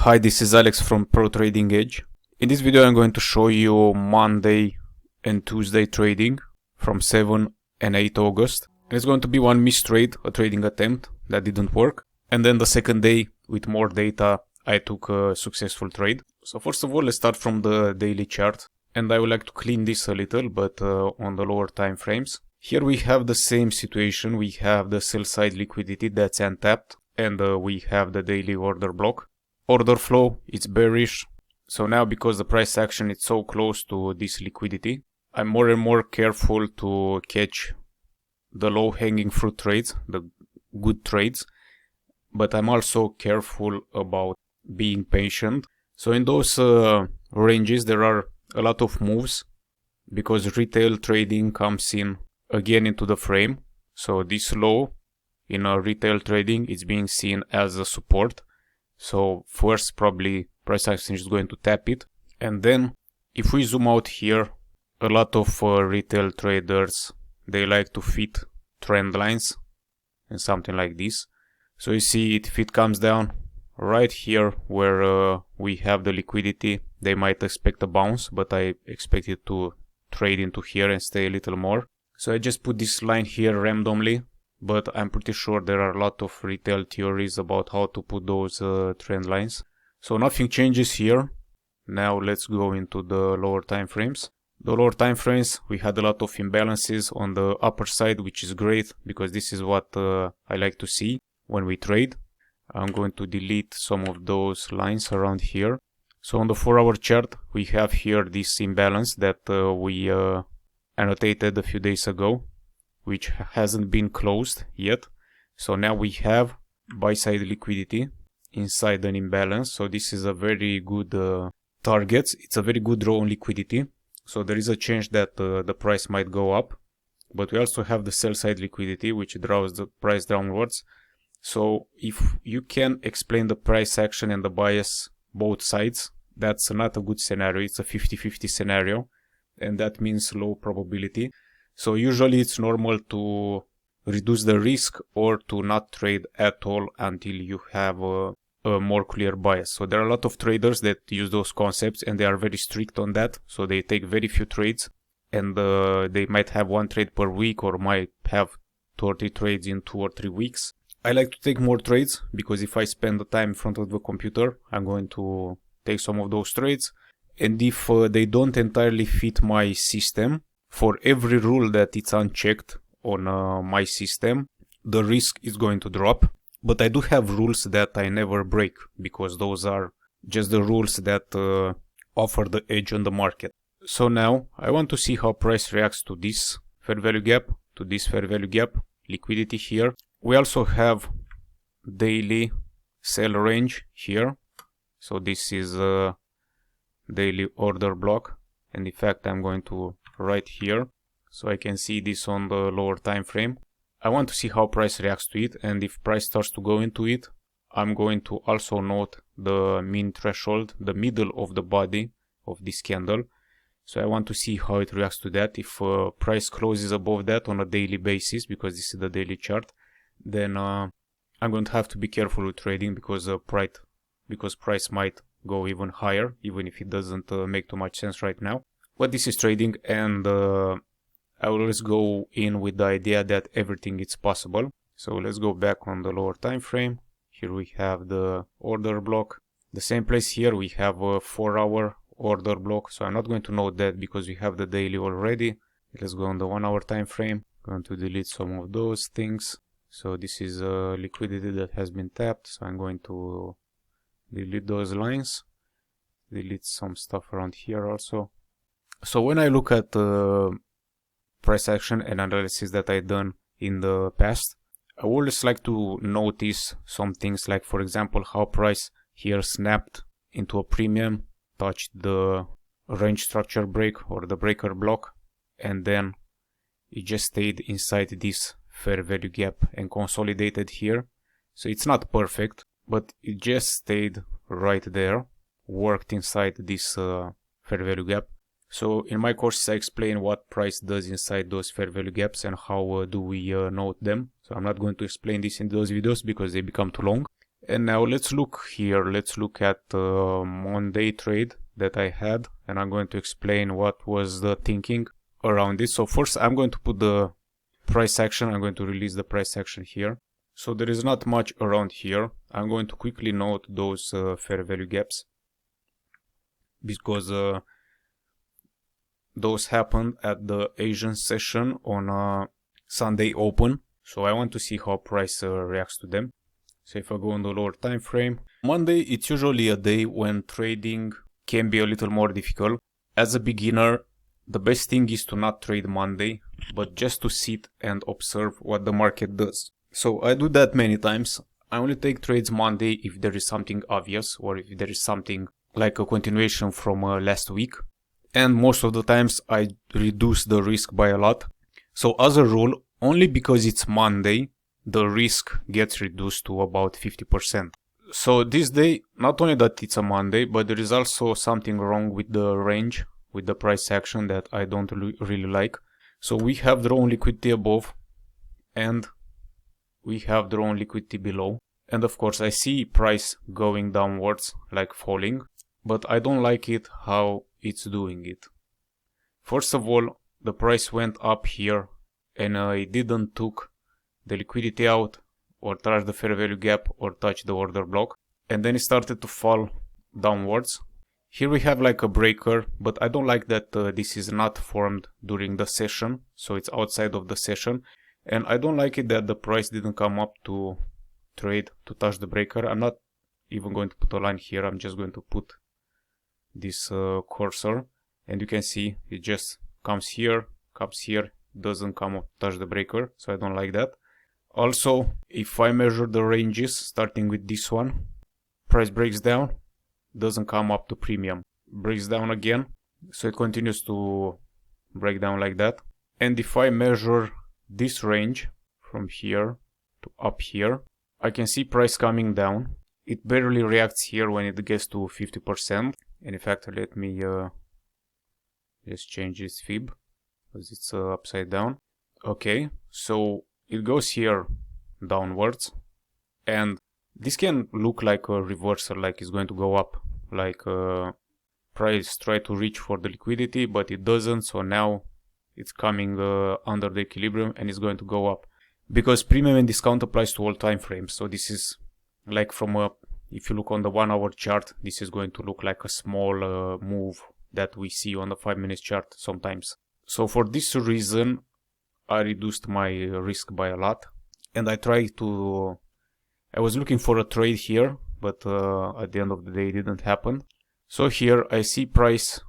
Hi, this is Alex from Pro Trading Edge. In this video I'm going to show you Monday and Tuesday trading from 7 and 8 August. And it's going to be one missed trade, a trading attempt that didn't work. And then the second day with more data I took a successful trade. So first of all, let's start from the daily chart. And I would like to clean this a little, but on the lower time frames. Here we have the same situation. We have the sell side liquidity that's untapped, and we have the daily order block. Order flow, it's bearish. So now because the price action is so close to this liquidity, I'm more and more careful to catch the low hanging fruit trades, the good trades. But I'm also careful about being patient. So in those ranges there are a lot of moves because retail trading comes in again into the frame. So this low in a retail trading is being seen as a support. So first probably price action is going to tap it, and then if we zoom out here, a lot of retail traders, they like to fit trend lines and something like this. So you see if it comes down right here where we have the liquidity, they might expect a bounce, but I expect it to trade into here and stay a little more. So I just put this line here randomly, but I'm pretty sure there are a lot of retail theories about how to put those trend lines. So nothing changes here. Now let's go into the lower time frames. The lower time frames, we had a lot of imbalances on the upper side, which is great because this is what I like to see when we trade. I'm going to delete some of those lines around here. So on the 4-hour chart, we have here this imbalance that we annotated a few days ago, which hasn't been closed yet. So now we have buy side liquidity inside an imbalance. So this is a very good target. It's a very good draw on liquidity. So there is a chance that the price might go up. But we also have the sell side liquidity, which draws the price downwards. So if you can explain the price action and the bias both sides, that's not a good scenario. It's a 50-50 scenario, and that means low probability. So usually it's normal to reduce the risk or to not trade at all until you have a more clear bias. So there are a lot of traders that use those concepts and they are very strict on that. So they take very few trades, and they might have one trade per week or might have 30 trades in 2 or 3 weeks. I like to take more trades because if I spend the time in front of the computer, I'm going to take some of those trades. And if they don't entirely fit my system, for every rule that it's unchecked on my system, the risk is going to drop. But I do have rules that I never break because those are just the rules that offer the edge on the market. So now I want to see how price reacts to this fair value gap, to this fair value gap, liquidity here. We also have daily sell range here. So this is a daily order block. And in fact, I'm going to write here so I can see this on the lower time frame. I want to see how price reacts to it, and if price starts to go into it, I'm going to also note the mean threshold, the middle of the body of this candle. So I want to see how it reacts to that. If price closes above that on a daily basis, because this is the daily chart, then I'm going to have to be careful with trading because price might go even higher, even if it doesn't make too much sense right now. But this is trading, and I will always go in with the idea that everything is possible. So let's go back on the lower time frame. Here we have the order block. The same place here we have a 4-hour order block. So I'm not going to note that because we have the daily already. Let's go on the 1-hour time frame. I'm going to delete some of those things. So this is a liquidity that has been tapped. So I'm going to delete those lines. Delete some stuff around here also. So when I look at price action and analysis that I've done in the past, I always like to notice some things, like for example how price here snapped into a premium, touched the range structure break or the breaker block, and then it just stayed inside this fair value gap and consolidated here. So it's not perfect, but it just stayed right there, worked inside this fair value gap. So in my courses I explain what price does inside those fair value gaps and how do we note them. So I'm not going to explain this in those videos because they become too long. And now let's look here. Let's look at the Monday trade that I had, and I'm going to explain what was the thinking around it. So first I'm going to put the price action. I'm going to release the price action here. So there is not much around here. I'm going to quickly note those fair value gaps, because those happened at the Asian session on Sunday open. So I want to see how price reacts to them. So if I go on the lower time frame, Monday, it's usually a day when trading can be a little more difficult. As a beginner, the best thing is to not trade Monday, but just to sit and observe what the market does. So I do that many times. I only take trades Monday if there is something obvious, or if there is something like a continuation from last week. And most of the times I reduce the risk by a lot. So as a rule, only because it's Monday, the risk gets reduced to about 50%. So this day, not only that it's a Monday, but there is also something wrong with the range, with the price action, that I don't really like. So we have drawn liquidity above, and we have drawn liquidity below. And of course I see price going downwards, like falling, but I don't like it how it's doing it. First of all, the price went up here, and I didn't took the liquidity out, or touch the fair value gap, or touch the order block, and then it started to fall downwards. Here we have like a breaker, but I don't like that this is not formed during the session, so it's outside of the session. And I don't like it that the price didn't come up to trade, to touch the breaker. I'm not even going to put a line here, I'm just going to put this cursor, and you can see it just comes here, doesn't come up to touch the breaker, so I don't like that. Also, if I measure the ranges, starting with this one, price breaks down, doesn't come up to premium, breaks down again, so it continues to break down like that. And if I measure this range from here to up here, I can see price coming down. It barely reacts here when it gets to 50%. And in fact, let me just change this fib, because it's upside down. Okay, so it goes here downwards, and this can look like a reversal, like it's going to go up, like price try to reach for the liquidity, but it doesn't. So now it's coming under the equilibrium, and it's going to go up, because premium and discount applies to all time frames. So this is like from a, if you look on the 1 hour chart, this is going to look like a small move that we see on the 5 minute chart sometimes. So for this reason, I reduced my risk by a lot, and I was looking for a trade here, but at the end of the day it didn't happen. So here I see price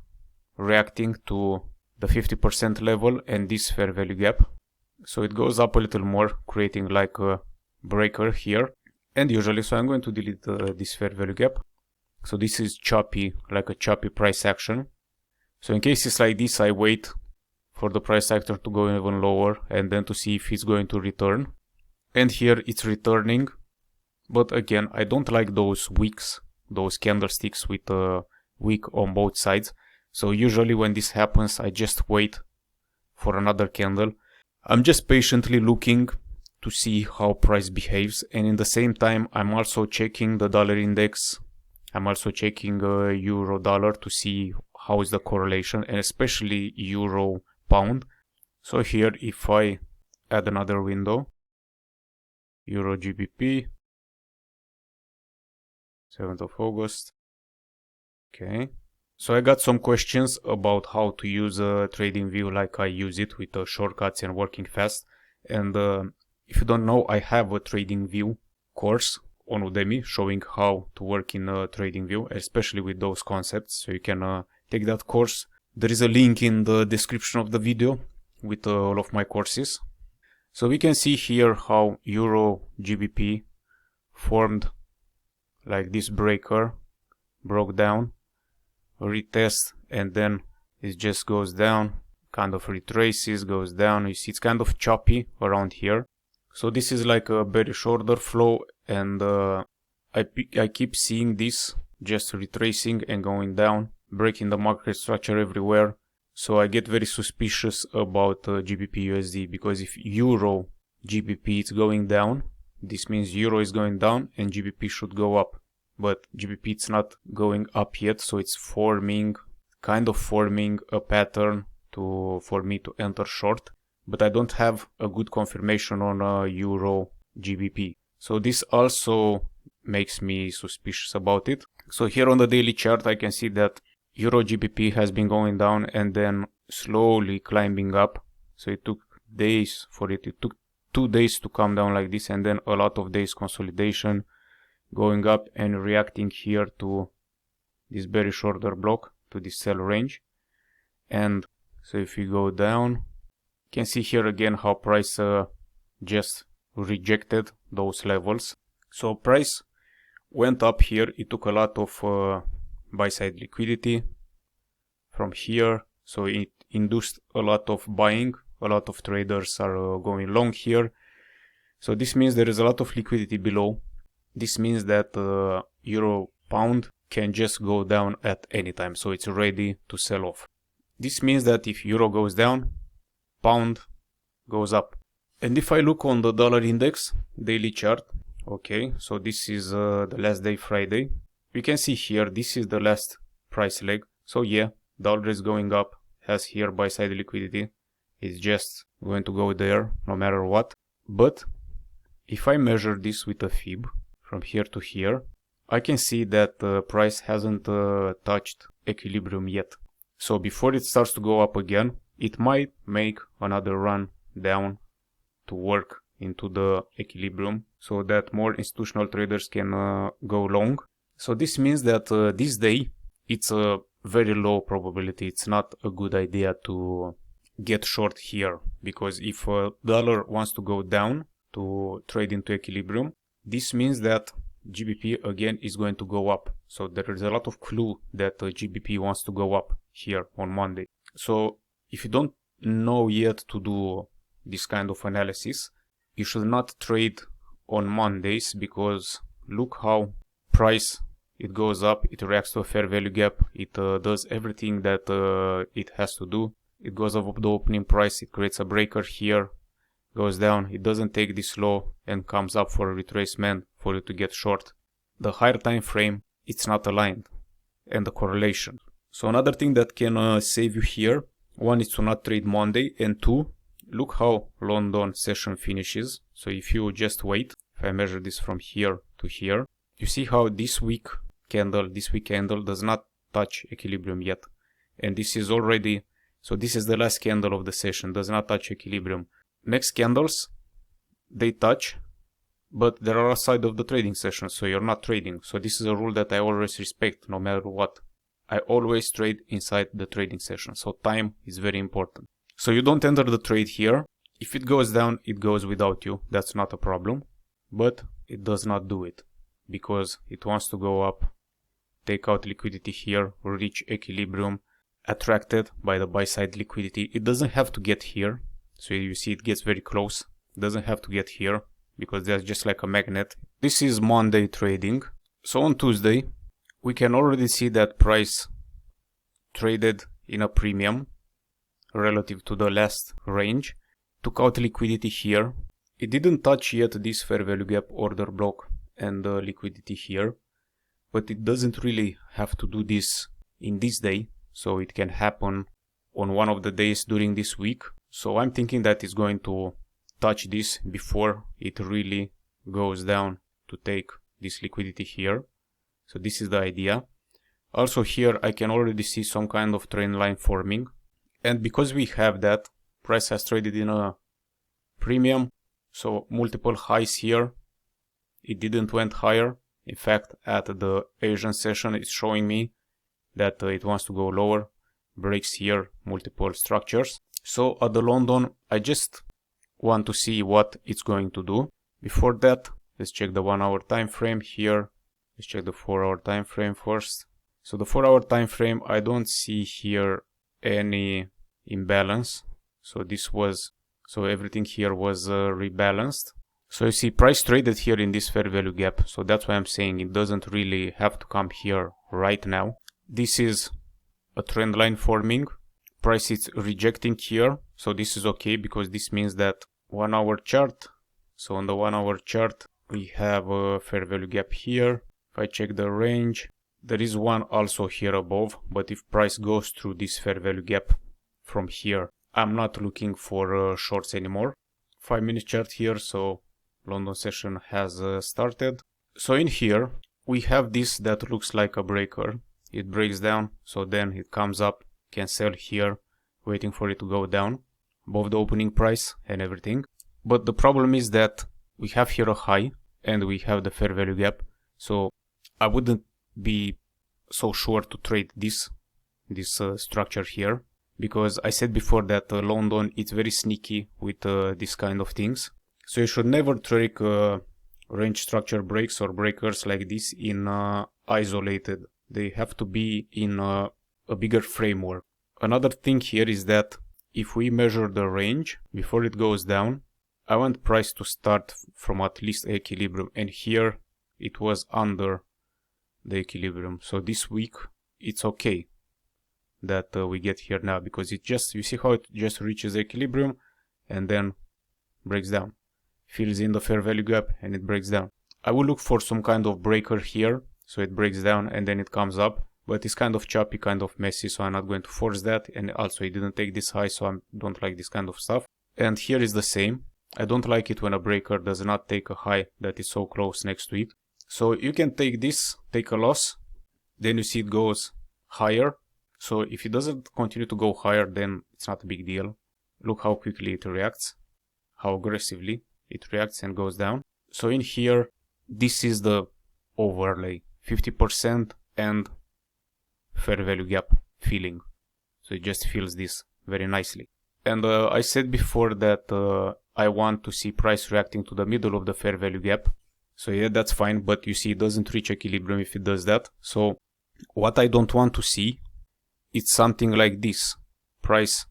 reacting to the 50% level and this fair value gap. So it goes up a little more, creating like a breaker here. And usually, so I'm going to delete this fair value gap. So this is choppy, like a choppy price action. So in cases like this, I wait for the price action to go even lower, and then to see if it's going to return. And here it's returning. But again, I don't like those wicks, those candlesticks with a wick on both sides. So usually when this happens, I just wait for another candle. I'm just patiently looking to see how price behaves, and in the same time I'm also checking the dollar index. I'm also checking euro dollar to see how is the correlation, and especially euro pound. So here if I add another window, euro GBP, 7th of August. Okay, so I got some questions about how to use a trading view like I use it, with shortcuts and working fast. And if you don't know, I have a trading view course on Udemy showing how to work in a trading view, especially with those concepts. So you can take that course. There is a link in the description of the video with all of my courses. So we can see here how euro GBP formed like this breaker, broke down, retest, and then it just goes down, kind of retraces, goes down. You see it's kind of choppy around here. So this is like a bearish order flow, and I keep seeing this just retracing and going down, breaking the market structure everywhere. So I get very suspicious about GBP USD, because if euro GBP is going down, this means euro is going down and GBP should go up. But GBP it's not going up yet, so it's kind of forming a pattern for me to enter short. But I don't have a good confirmation on euro GBP. So this also makes me suspicious about it. So here on the daily chart I can see that euro GBP has been going down and then slowly climbing up. So it took days for it. It took 2 days to come down like this, and then a lot of days consolidation, going up and reacting here to this bearish order block, to this sell range. And so if we go down, you can see here again how price just rejected those levels. So price went up here. It took a lot of buy side liquidity from here, so it induced a lot of buying. A lot of traders are going long here. So this means there is a lot of liquidity below. This means that euro pound can just go down at any time, so it's ready to sell off. This means that if euro goes down, pound goes up. And if I look on the dollar index daily chart, okay, so this is the last day, Friday. We can see here, this is the last price leg. So yeah, dollar is going up, has here buy side liquidity. It's just going to go there no matter what. But if I measure this with a fib from here to here, I can see that the price hasn't touched equilibrium yet. So before it starts to go up again, it might make another run down to work into the equilibrium so that more institutional traders can go long. So this means that this day it's a very low probability. It's not a good idea to get short here, because if dollar wants to go down to trade into equilibrium, this means that GBP again is going to go up. So there is a lot of clue that GBP wants to go up here on Monday. So if you don't know yet to do this kind of analysis, you should not trade on Mondays, because look how price, it goes up, it reacts to a fair value gap, it does everything that it has to do. It goes above the opening price, it creates a breaker here, goes down, it doesn't take this low and comes up for a retracement for you to get short. The higher time frame, it's not aligned, and the correlation. So another thing that can save you here, one is to not trade Monday, and two, look how London session finishes. So if you just wait, if I measure this from here to here, you see how this week candle does not touch equilibrium yet. And this is already, so this is the last candle of the session, does not touch equilibrium. Next candles, they touch, but they are outside of the trading session, so you're not trading. So this is a rule that I always respect, no matter what. I always trade inside the trading session, so time is very important. So you don't enter the trade here. If it goes down, it goes without you. That's not a problem, but it does not do it because it wants to go up, take out liquidity here, reach equilibrium, attracted by the buy side liquidity. It doesn't have to get here. So you see it gets very close. It doesn't have to get here because that's just like a magnet. This is Monday trading. So on Tuesday, we can already see that price traded in a premium relative to the last range. Took out liquidity here. It didn't touch yet this fair value gap order block and the liquidity here. But it doesn't really have to do this in this day. So it can happen on one of the days during this week. So I'm thinking that it's going to touch this before it really goes down to take this liquidity here. So this is the idea. Also here I can already see some kind of trend line forming. And because we have that, price has traded in a premium. So multiple highs here. It didn't went higher. In fact, at the Asian session, it's showing me that it wants to go lower. Breaks here, multiple structures. So at the London, I just want to see what it's going to do. Before that, let's check the 1 hour time frame here. Let's check the 4 hour time frame first. So the 4 hour time frame, I don't see here any imbalance. So everything here was rebalanced. So you see price traded here in this fair value gap. So that's why I'm saying it doesn't really have to come here right now. This is a trend line forming. Price is rejecting here. So this is okay because this means that 1 hour chart. So on the 1 hour chart, We have a fair value gap here. If I check the range, there is one also here above, but if price goes through this fair value gap from here, I'm not looking for shorts anymore. 5-minute chart here, so London session has started. So in here, we have this that looks like a breaker. It breaks down, so then it comes up, can sell here, waiting for it to go down above the opening price and everything. But the problem is that we have here a high and we have the fair value gap, so I wouldn't be so sure to trade this structure here, because I said before that London is very sneaky with this kind of things. So you should never trade range structure breaks or breakers like this in isolated. They have to be in a bigger framework. Another thing here is that if we measure the range before it goes down, I want price to start from at least equilibrium, and here it was under the equilibrium. So this week it's okay that we get here now, because it just, you see how it just reaches equilibrium and then breaks down, fills in the fair value gap and it breaks down. I will look for some kind of breaker here, so it breaks down and then it comes up, but it's kind of choppy, kind of messy, so I'm not going to force that. And also it didn't take this high, so I don't like this kind of stuff. And here is the same. I don't like it when a breaker does not take a high that is so close next to it. So you can take this, take a loss, then you see it goes higher. So if it doesn't continue to go higher, then it's not a big deal. Look how quickly it reacts, how aggressively it reacts and goes down. So in here, this is the overlay, 50% and fair value gap filling. So it just fills this very nicely. And I said before that I want to see price reacting to the middle of the fair value gap. So yeah, that's fine, but you see it doesn't reach equilibrium if it does that. So what I don't want to see, it's something like this. Price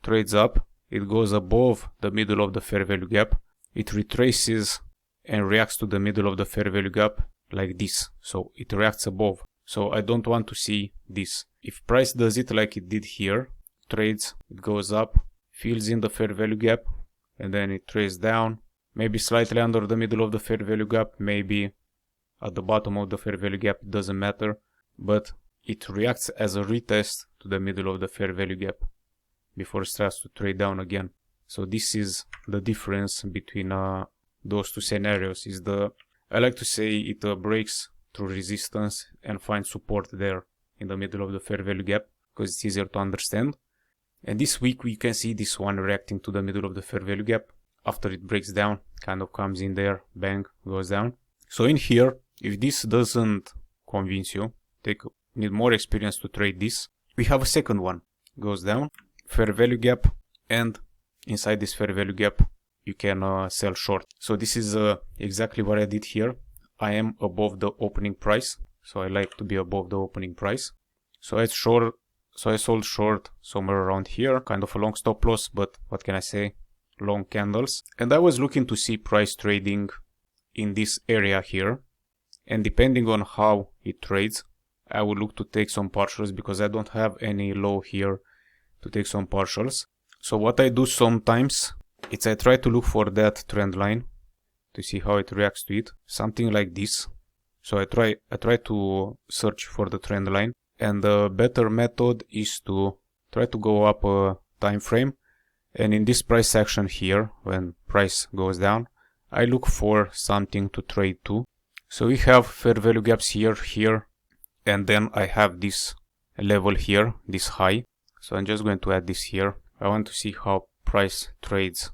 trades up, it goes above the middle of the fair value gap, it retraces and reacts to the middle of the fair value gap like this. So it reacts above. So I don't want to see this. If price does it like it did here, trades, it goes up, fills in the fair value gap, and then it trades down, maybe slightly under the middle of the fair value gap, maybe at the bottom of the fair value gap, it doesn't matter, but it reacts as a retest to the middle of the fair value gap before it starts to trade down again. So this is the difference between those two scenarios. I like to say it breaks through resistance and finds support there in the middle of the fair value gap, because it's easier to understand. And this week we can see this one reacting to the middle of the fair value gap. After it breaks down, kind of comes in there, bang, goes down. So in here, if this doesn't convince you, need more experience to trade this, we have a second one. Goes down, fair value gap, and inside this fair value gap you can sell short. So this is exactly what I did here. I am above the opening price, so I like to be above the opening price. So I sold short somewhere around here, kind of a long stop loss, but what can I say, long candles. And I was looking to see price trading in this area here, and depending on how it trades, I will look to take some partials, because I don't have any low here to take some partials. So what I do sometimes, it's I try to look for that trend line to see how it reacts to it, something like this. So I try to search for the trend line, and the better method is to try to go up a time frame, and in this price action here, when price goes down, I look for something to trade to. So we have fair value gaps here, and then I have this level here, this high. So I'm just going to add this here. I want to see how price trades,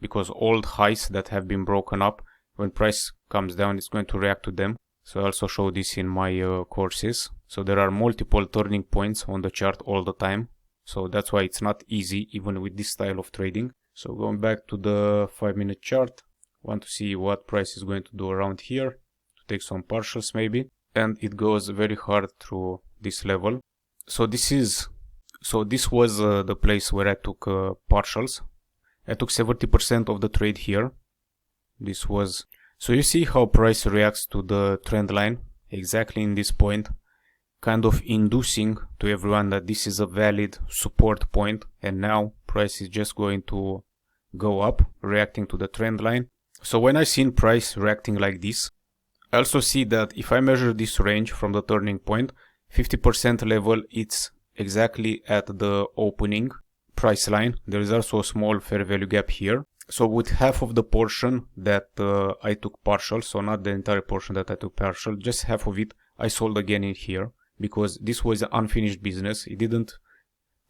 because old highs that have been broken up, when price comes down, it's going to react to them. So I also show this in my courses. So there are multiple turning points on the chart all the time. So that's why it's not easy even with this style of trading. So going back to the 5-minute chart, want to see what price is going to do around here, to take some partials maybe. And it goes very hard through this level. So this was the place where I took partials. I took 70% of the trade here. So you see how price reacts to the trend line exactly in this point, kind of inducing to everyone that this is a valid support point, and now price is just going to go up, reacting to the trend line. So when I seen price reacting like this, I also see that if I measure this range from the turning point, 50% level, it's exactly at the opening price line. There is also a small fair value gap here. So with half of the portion that I took partial, so not the entire portion that I took partial, just half of it I sold again in here, because this was an unfinished business.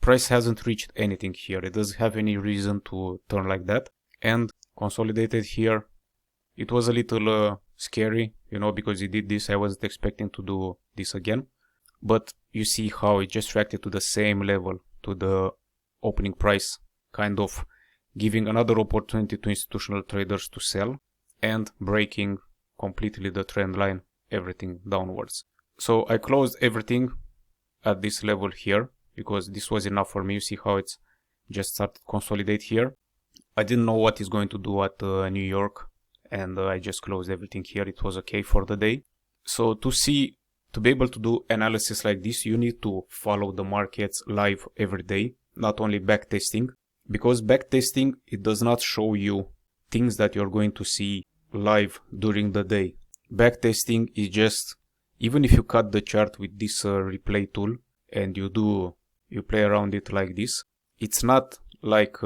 Price hasn't reached anything here. It doesn't have any reason to turn like that. And consolidated here, it was a little scary, you know, because it did this. I wasn't expecting to do this again. But you see how it just reacted to the same level, to the opening price, kind of giving another opportunity to institutional traders to sell and breaking completely the trend line, everything downwards. So I closed everything at this level here because this was enough for me. You see how it's just started to consolidate here. I didn't know what it's going to do at New York, and I just closed everything here. It was okay for the day. So to be able to do analysis like this, you need to follow the markets live every day, not only backtesting. Because backtesting, it does not show you things that you're going to see live during the day. Backtesting is just, even if you cut the chart with this replay tool and you play around it like this, it's not like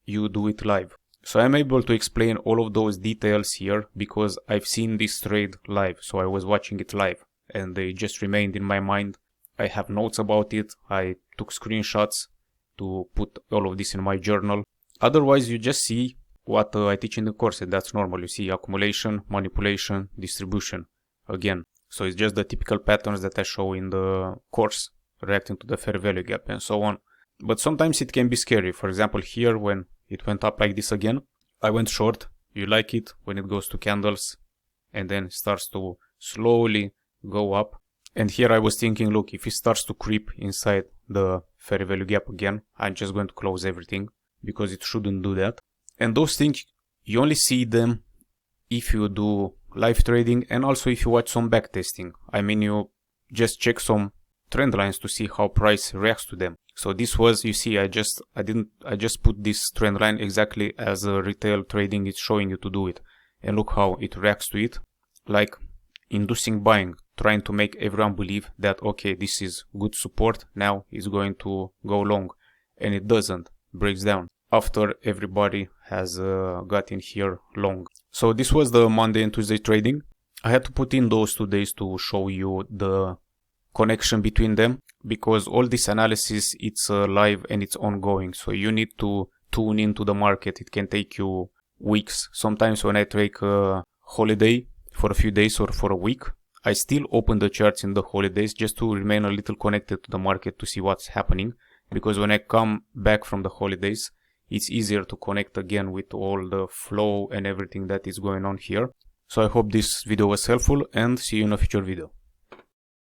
you do it live. So I'm able to explain all of those details here because I've seen this trade live. So I was watching it live and they just remained in my mind. I have notes about it. I took screenshots to put all of this in my journal. Otherwise, you just see what I teach in the course, and that's normal. You see accumulation, manipulation, distribution again. So it's just the typical patterns that I show in the course, reacting to the fair value gap and so on. But sometimes it can be scary. For example, here when it went up like this again, I went short. You like it when it goes to candles and then starts to slowly go up. And here I was thinking, look, if it starts to creep inside the fair value gap again, I'm just going to close everything because it shouldn't do that. And those things, you only see them if you do live trading and also if you watch some backtesting. I mean, you just check some trend lines to see how price reacts to them. So this was, you see, I just put this trend line exactly as a retail trading is showing you to do it. And look how it reacts to it, like inducing buying, trying to make everyone believe that, okay, this is good support, now it's going to go long. And it doesn't, breaks down after everybody has got in here long. So this was the Monday and Tuesday trading. I had to put in those 2 days to show you the connection between them, because all this analysis, it's live and it's ongoing. So you need to tune into the market. It can take you weeks. Sometimes when I take a holiday for a few days or for a week, I still open the charts in the holidays just to remain a little connected to the market to see what's happening. Because when I come back from the holidays, it's easier to connect again with all the flow and everything that is going on here. So I hope this video was helpful and see you in a future video.